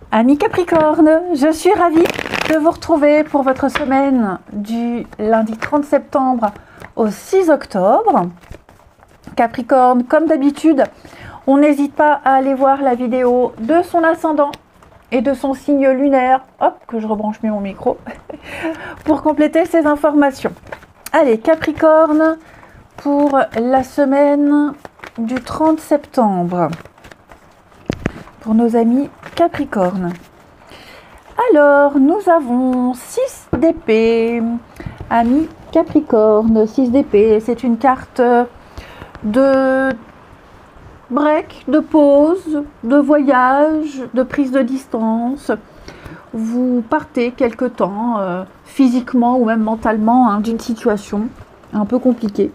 Amis Capricorne, je suis ravie de vous retrouver pour votre semaine du lundi 30 septembre au 6 octobre. Capricorne, comme d'habitude, on n'hésite pas à aller voir la vidéo de son ascendant et de son signe lunaire. Hop, que je rebranche mieux mon micro pour compléter ces informations. Allez, Capricorne, pour la semaine du 30 septembre. Pour nos amis Capricorne. Alors, nous avons 6 d'épée. Amis Capricorne, 6 d'épée, c'est une carte de break, de pause, de voyage, de prise de distance. Vous partez quelque temps, physiquement ou même mentalement, d'une situation un peu compliquée.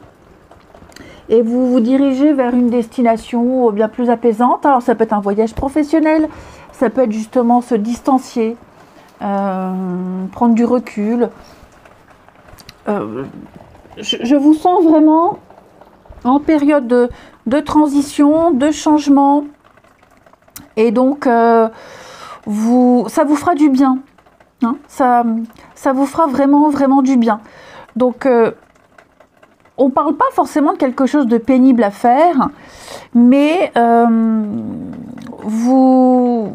Et vous vous dirigez vers une destination bien plus apaisante. Alors ça peut être un voyage professionnel, ça peut être justement se distancier, prendre du recul. Je vous sens vraiment en période de transition, de changement. Et donc, ça vous fera du bien. Hein, ça vous fera vraiment, vraiment du bien. Donc, on ne parle pas forcément de quelque chose de pénible à faire, mais vous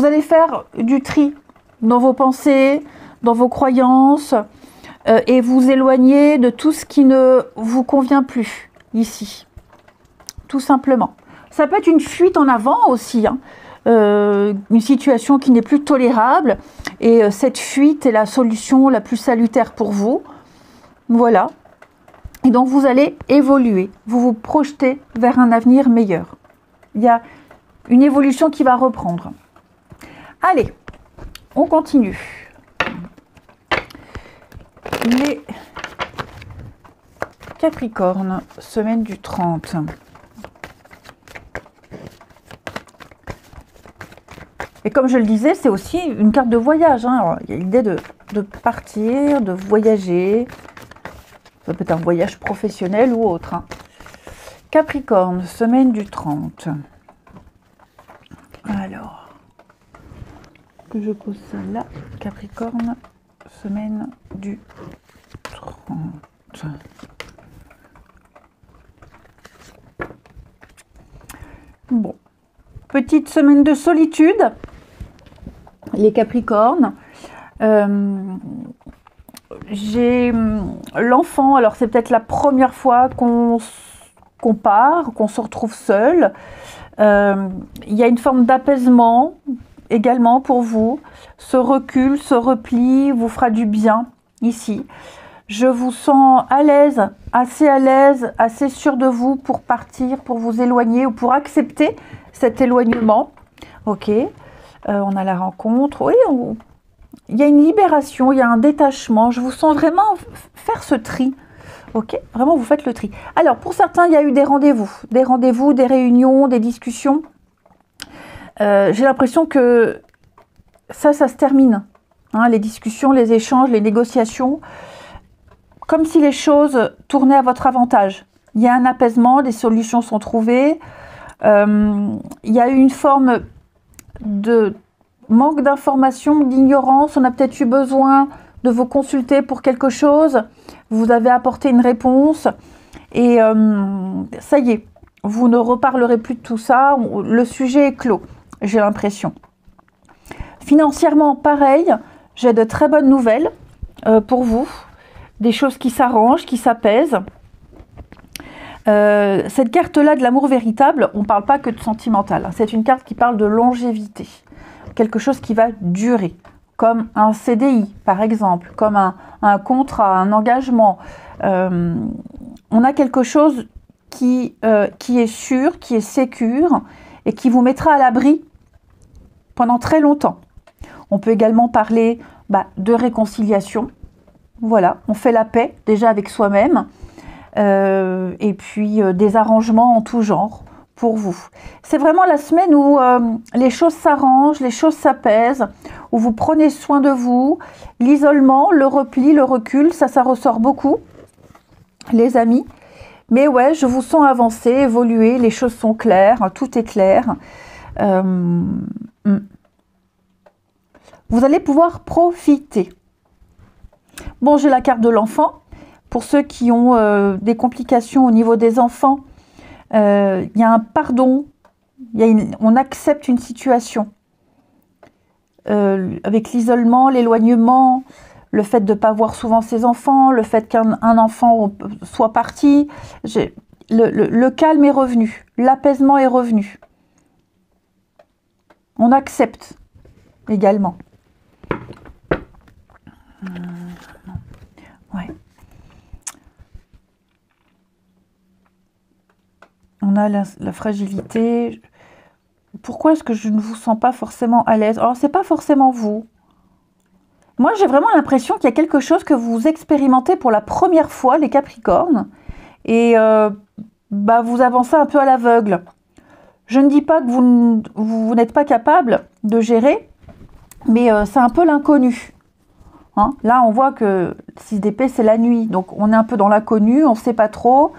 allez faire du tri dans vos pensées, dans vos croyances, et vous éloigner de tout ce qui ne vous convient plus ici, tout simplement. Ça peut être une fuite en avant aussi, hein, une situation qui n'est plus tolérable, et cette fuite est la solution la plus salutaire pour vous. Voilà. Et donc, vous allez évoluer, vous vous projetez vers un avenir meilleur. Il y a une évolution qui va reprendre. Allez, on continue. Les Capricornes, semaine du 30. Et comme je le disais, c'est aussi une carte de voyage. Hein. Alors, il y a l'idée de partir, de voyager. Ça peut être un voyage professionnel ou autre. Hein. Capricorne, semaine du 30. Alors, que je pose ça là. Capricorne, semaine du 30. Bon. Petite semaine de solitude. Les Capricornes. J'ai l'enfant, alors c'est peut-être la première fois qu'on part, qu'on se retrouve seul. Il y a une forme d'apaisement également pour vous. Ce recul, ce repli vous fera du bien ici. Je vous sens à l'aise, assez sûr de vous pour partir, pour vous éloigner ou pour accepter cet éloignement. Ok, on a la rencontre. Oui, il y a une libération, il y a un détachement. Je vous sens vraiment faire ce tri. Ok, vraiment vous faites le tri. Alors pour certains, il y a eu des rendez-vous, des réunions, des discussions. J'ai l'impression que ça se termine. Hein, les discussions, les échanges, les négociations, comme si les choses tournaient à votre avantage. Il y a un apaisement, des solutions sont trouvées. Il y a eu une forme de manque d'information, d'ignorance. On a peut-être eu besoin de vous consulter pour quelque chose. Vous avez apporté une réponse. Et ça y est, vous ne reparlerez plus de tout ça. Le sujet est clos, j'ai l'impression. Financièrement, pareil. J'ai de très bonnes nouvelles pour vous. Des choses qui s'arrangent, qui s'apaisent. Cette carte-là de l'amour véritable, on ne parle pas que de sentimental. C'est une carte qui parle de longévité. Quelque chose qui va durer, comme un CDI par exemple, comme un contrat, un engagement. On a quelque chose qui est sûr, qui est sécure et qui vous mettra à l'abri pendant très longtemps. On peut également parler de réconciliation. Voilà, on fait la paix déjà avec soi-même et puis des arrangements en tout genre. Pour vous. C'est vraiment la semaine où les choses s'arrangent, les choses s'apaisent, où vous prenez soin de vous. L'isolement, le repli, le recul, ça ressort beaucoup, les amis. Mais ouais, je vous sens avancer, évoluer, les choses sont claires, tout est clair. vous allez pouvoir profiter. Bon, j'ai la carte de l'enfant. Pour ceux qui ont des complications au niveau des enfants, il y a un pardon, on accepte une situation. Avec l'isolement, l'éloignement, le fait de ne pas voir souvent ses enfants, le fait qu'un enfant soit parti, le calme est revenu, l'apaisement est revenu. On accepte également. Ouais. On a la fragilité. Pourquoi est-ce que je ne vous sens pas forcément à l'aise? Alors, c'est pas forcément vous. Moi, j'ai vraiment l'impression qu'il y a quelque chose que vous expérimentez pour la première fois, les Capricornes. Et vous avancez un peu à l'aveugle. Je ne dis pas que vous n'êtes pas capable de gérer, mais c'est un peu l'inconnu. Hein, là, on voit que 6 d'épée, c'est la nuit. Donc, on est un peu dans l'inconnu, on ne sait pas trop.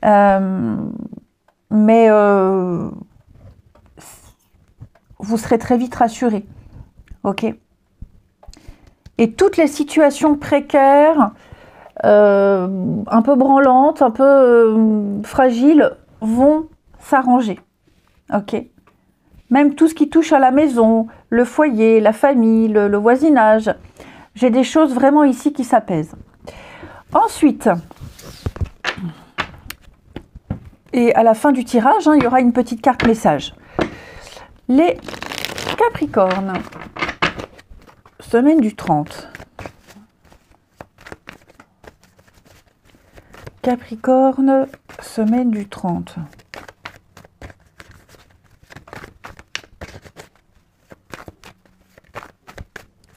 Mais vous serez très vite rassuré. Ok? Et toutes les situations précaires, un peu branlantes, un peu fragiles, vont s'arranger. Ok? Même tout ce qui touche à la maison, le foyer, la famille, le voisinage. J'ai des choses vraiment ici qui s'apaisent. Ensuite, et à la fin du tirage, il y aura une petite carte message. Les Capricornes, semaine du 30. Capricorne, semaine du 30.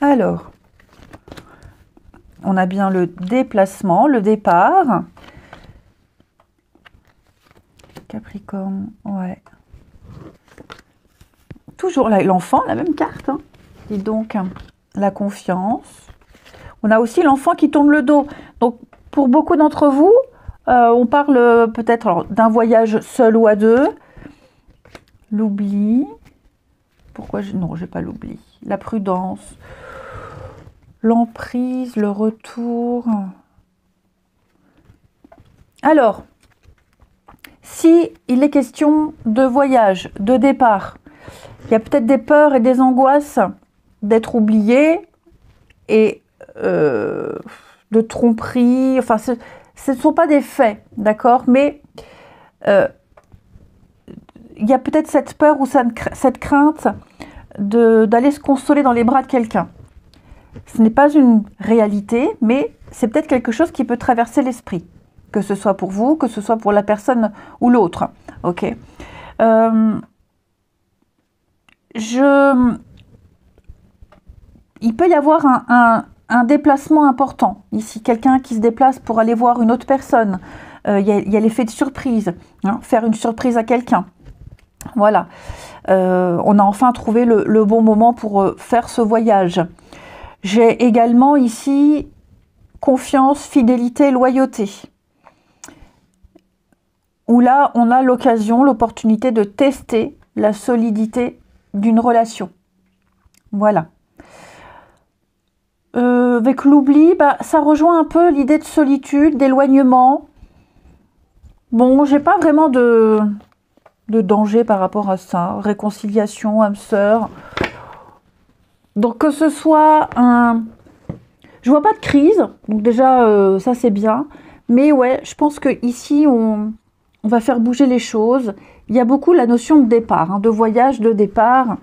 Alors, on a bien le déplacement, le départ. Capricorne, ouais. Toujours l'enfant, la même carte. Et donc, la confiance. On a aussi l'enfant qui tourne le dos. Donc, pour beaucoup d'entre vous, on parle peut-être d'un voyage seul ou à deux. L'oubli. Pourquoi non, j'ai pas l'oubli. La prudence. L'emprise, le retour. Alors, si il est question de voyage, de départ, il y a peut-être des peurs et des angoisses d'être oublié et de tromperie. Enfin, ce ne sont pas des faits, d'accord? Mais il y a peut-être cette peur ou cette crainte d'aller se consoler dans les bras de quelqu'un. Ce n'est pas une réalité, mais c'est peut-être quelque chose qui peut traverser l'esprit. Que ce soit pour vous, que ce soit pour la personne ou l'autre. Ok. Il peut y avoir un déplacement important. Ici, quelqu'un qui se déplace pour aller voir une autre personne. Il y a l'effet de surprise. Faire une surprise à quelqu'un. Voilà. On a enfin trouvé le bon moment pour faire ce voyage. J'ai également ici confiance, fidélité, loyauté. Où là, on a l'occasion, l'opportunité de tester la solidité d'une relation. Voilà. Avec l'oubli, ça rejoint un peu l'idée de solitude, d'éloignement. Bon, j'ai pas vraiment de danger par rapport à ça. Réconciliation, âme sœur. Donc que ce soit je vois pas de crise, donc déjà ça c'est bien. Mais ouais, je pense que ici on va faire bouger les choses. Il y a beaucoup la notion de départ, de voyage, de départ,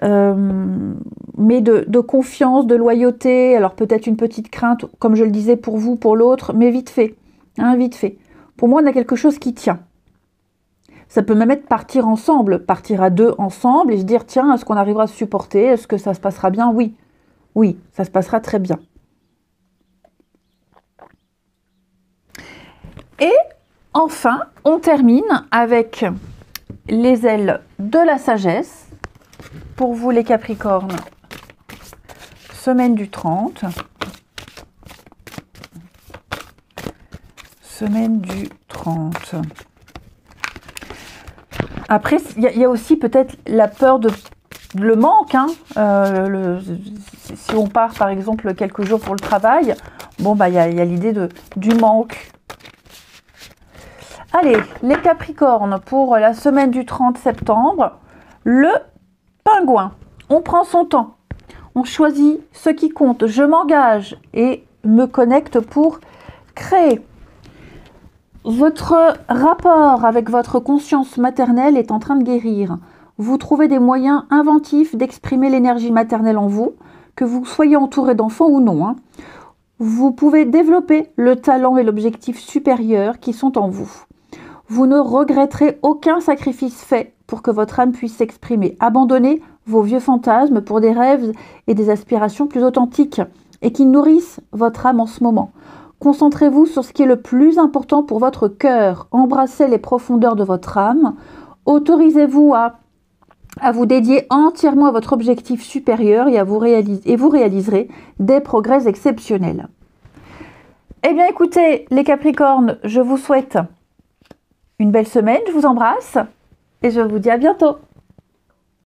mais de confiance, de loyauté. Alors peut-être une petite crainte, comme je le disais pour vous, pour l'autre, mais vite fait, vite fait. Pour moi, on a quelque chose qui tient. Ça peut même être partir ensemble, partir à deux ensemble et se dire, tiens, est-ce qu'on arrivera à se supporter? Est-ce que ça se passera bien? Oui, oui, ça se passera très bien. Et enfin, on termine avec les ailes de la sagesse. Pour vous les Capricornes, semaine du 30. Semaine du 30. Après, il y a aussi peut-être la peur de le manque, hein, si on part par exemple quelques jours pour le travail, bon bah il y a l'idée du manque. Allez, les Capricornes pour la semaine du 30 septembre, le pingouin. On prend son temps, on choisit ce qui compte, je m'engage et me connecte pour créer. Votre rapport avec votre conscience maternelle est en train de guérir. Vous trouvez des moyens inventifs d'exprimer l'énergie maternelle en vous, que vous soyez entouré d'enfants ou non, hein. Vous pouvez développer le talent et l'objectif supérieur qui sont en vous. Vous ne regretterez aucun sacrifice fait pour que votre âme puisse s'exprimer. Abandonnez vos vieux fantasmes pour des rêves et des aspirations plus authentiques et qui nourrissent votre âme en ce moment. Concentrez-vous sur ce qui est le plus important pour votre cœur. Embrassez les profondeurs de votre âme. Autorisez-vous à vous dédier entièrement à votre objectif supérieur et vous réaliserez des progrès exceptionnels. Eh bien écoutez, les Capricornes, je vous souhaite une belle semaine, je vous embrasse et je vous dis à bientôt.